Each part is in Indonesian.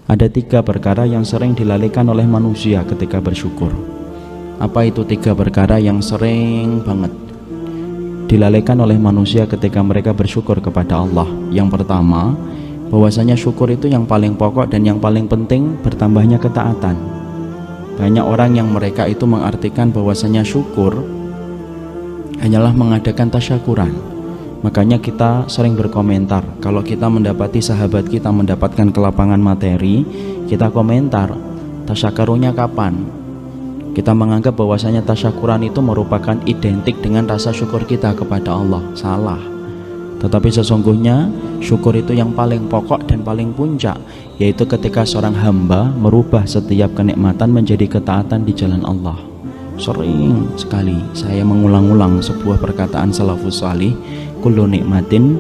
Ada 3 perkara yang sering dilalaikan oleh manusia ketika bersyukur. Apa itu 3 perkara yang sering banget dilalaikan oleh manusia ketika mereka bersyukur kepada Allah? Yang pertama, bahwasanya syukur itu yang paling pokok dan yang paling penting bertambahnya ketaatan. Banyak orang yang mereka itu mengartikan bahwasanya syukur hanyalah mengadakan tasyakuran. Makanya kita sering berkomentar, kalau kita mendapati sahabat kita mendapatkan kelapangan materi, kita komentar, tasyakurunya kapan? Kita menganggap bahwasanya tasyakuran itu merupakan identik dengan rasa syukur kita kepada Allah. Salah. Tetapi sesungguhnya syukur itu yang paling pokok dan paling puncak, yaitu ketika seorang hamba merubah setiap kenikmatan menjadi ketaatan di jalan Allah. Sering sekali saya mengulang-ulang sebuah perkataan salafus salih, kullu nikmatin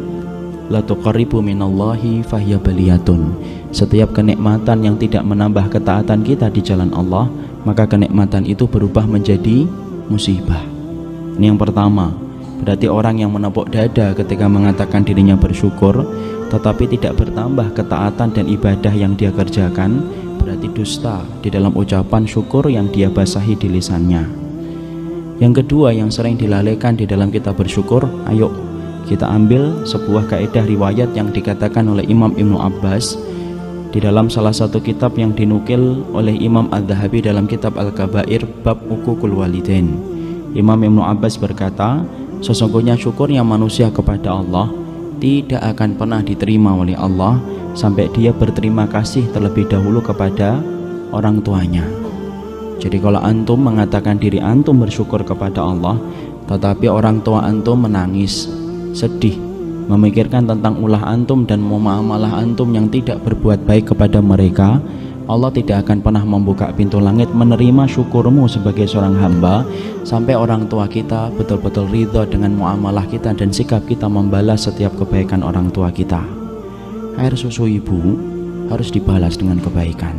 la tuqarribu minallahi fahiya baliyatun. Setiap kenikmatan yang tidak menambah ketaatan kita di jalan Allah, maka kenikmatan itu berubah menjadi musibah. Ini yang pertama. Berarti orang yang menepuk dada ketika mengatakan dirinya bersyukur tetapi tidak bertambah ketaatan dan ibadah yang dia kerjakan, berarti dusta di dalam ucapan syukur yang dia basahi di lisannya. Yang kedua yang sering dilalaikan di dalam kita bersyukur, ayo kita ambil sebuah kaidah riwayat yang dikatakan oleh Imam Ibnu Abbas di dalam salah satu kitab yang dinukil oleh Imam Adz-Dzahabi dalam kitab Al-Kabair bab uququl walidain. Imam Ibnu Abbas berkata, sesungguhnya syukurnya manusia kepada Allah tidak akan pernah diterima oleh Allah sampai dia berterima kasih terlebih dahulu kepada orang tuanya. Jadi kalau antum mengatakan diri antum bersyukur kepada Allah, tetapi orang tua antum menangis, sedih, memikirkan tentang ulah antum dan muamalah antum yang tidak berbuat baik kepada mereka, Allah tidak akan pernah membuka pintu langit menerima syukurmu sebagai seorang hamba sampai orang tua kita betul-betul ridha dengan muamalah kita dan sikap kita membalas setiap kebaikan orang tua kita. Air susu ibu harus dibalas dengan kebaikan.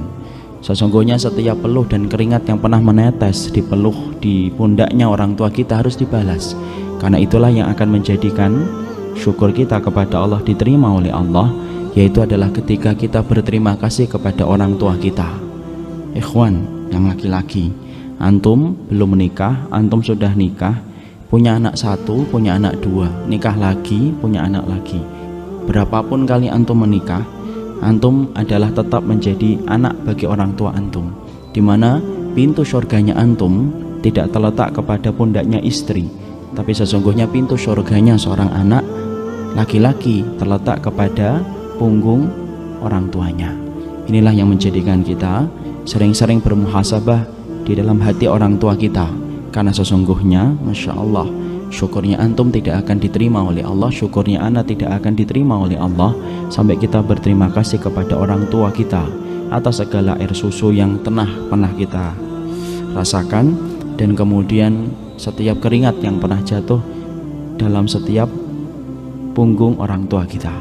Sesungguhnya setiap peluh dan keringat yang pernah menetes di peluh di pundaknya orang tua kita harus dibalas. Karena itulah yang akan menjadikan syukur kita kepada Allah diterima oleh Allah, yaitu adalah ketika kita berterima kasih kepada orang tua kita. Ikhwan yang laki-laki, antum belum menikah, antum sudah nikah, punya anak 1, punya anak 2, nikah lagi, punya anak lagi. Berapapun kali antum menikah, antum adalah tetap menjadi anak bagi orang tua antum, dimana pintu surganya antum tidak terletak kepada pundaknya istri, tapi sesungguhnya pintu surganya seorang anak laki-laki terletak kepada punggung orang tuanya. Inilah yang menjadikan kita sering-sering bermuhasabah di dalam hati orang tua kita, karena sesungguhnya Masya Allah, syukurnya antum tidak akan diterima oleh Allah, syukurnya anak tidak akan diterima oleh Allah sampai kita berterima kasih kepada orang tua kita atas segala air susu yang pernah kita rasakan, dan kemudian setiap keringat yang pernah jatuh dalam setiap punggung orang tua kita.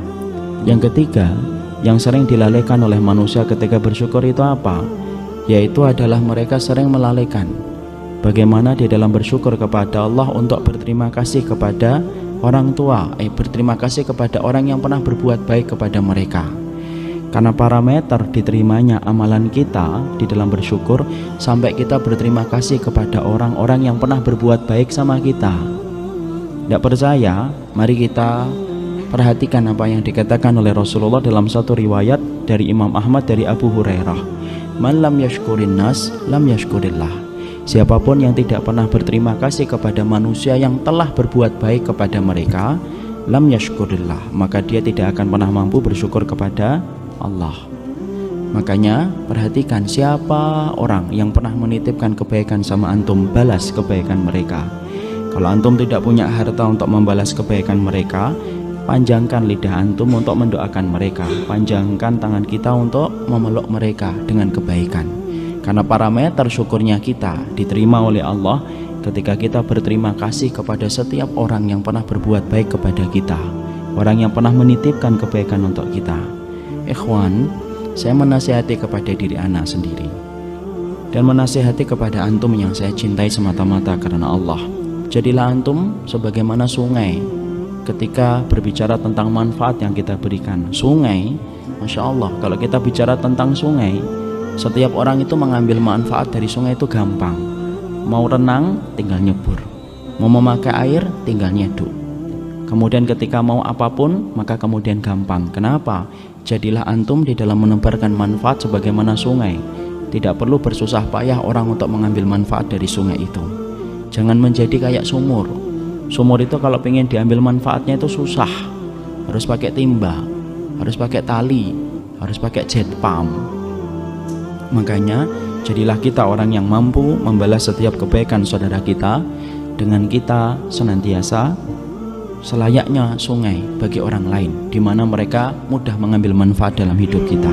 Yang ketiga yang sering dilalaikan oleh manusia ketika bersyukur itu apa? Yaitu adalah mereka sering melalaikan bagaimana di dalam bersyukur kepada Allah untuk berterima kasih kepada orang tua, berterima kasih kepada orang yang pernah berbuat baik kepada mereka. Karena parameter diterimanya amalan kita di dalam bersyukur sampai kita berterima kasih kepada orang-orang yang pernah berbuat baik sama kita. Tidak percaya? Mari kita perhatikan apa yang dikatakan oleh Rasulullah dalam satu riwayat dari Imam Ahmad dari Abu Hurairah. Man lam yashkurin nas lam yashkurillah. Siapapun yang tidak pernah berterima kasih kepada manusia yang telah berbuat baik kepada mereka, lam yashkurillah, maka dia tidak akan pernah mampu bersyukur kepada Allah. Makanya perhatikan siapa orang yang pernah menitipkan kebaikan sama antum, balas kebaikan mereka. Kalau antum tidak punya harta untuk membalas kebaikan mereka, panjangkan lidah antum untuk mendoakan mereka, panjangkan tangan kita untuk memeluk mereka dengan kebaikan. Karena parameter syukurnya kita diterima oleh Allah ketika kita berterima kasih kepada setiap orang yang pernah berbuat baik kepada kita, orang yang pernah menitipkan kebaikan untuk kita. Ikhwan, saya menasihati kepada diri anak sendiri dan menasihati kepada antum yang saya cintai semata-mata karena Allah. Jadilah antum sebagaimana sungai ketika berbicara tentang manfaat yang kita berikan. Sungai Masya Allah, kalau kita bicara tentang sungai, setiap orang itu mengambil manfaat dari sungai itu gampang. Mau renang tinggal nyebur, mau memakai air tinggal nyeduk. Kemudian ketika mau apapun maka kemudian gampang. Kenapa? Jadilah antum di dalam menebarkan manfaat sebagaimana sungai. Tidak perlu bersusah payah orang untuk mengambil manfaat dari sungai itu. Jangan menjadi kayak sumur. Sumur itu kalau ingin diambil manfaatnya itu susah, harus pakai timba, harus pakai tali, harus pakai jet pump. Makanya jadilah kita orang yang mampu membalas setiap kebaikan saudara kita dengan kita senantiasa selayaknya sungai bagi orang lain, di mana mereka mudah mengambil manfaat dalam hidup kita.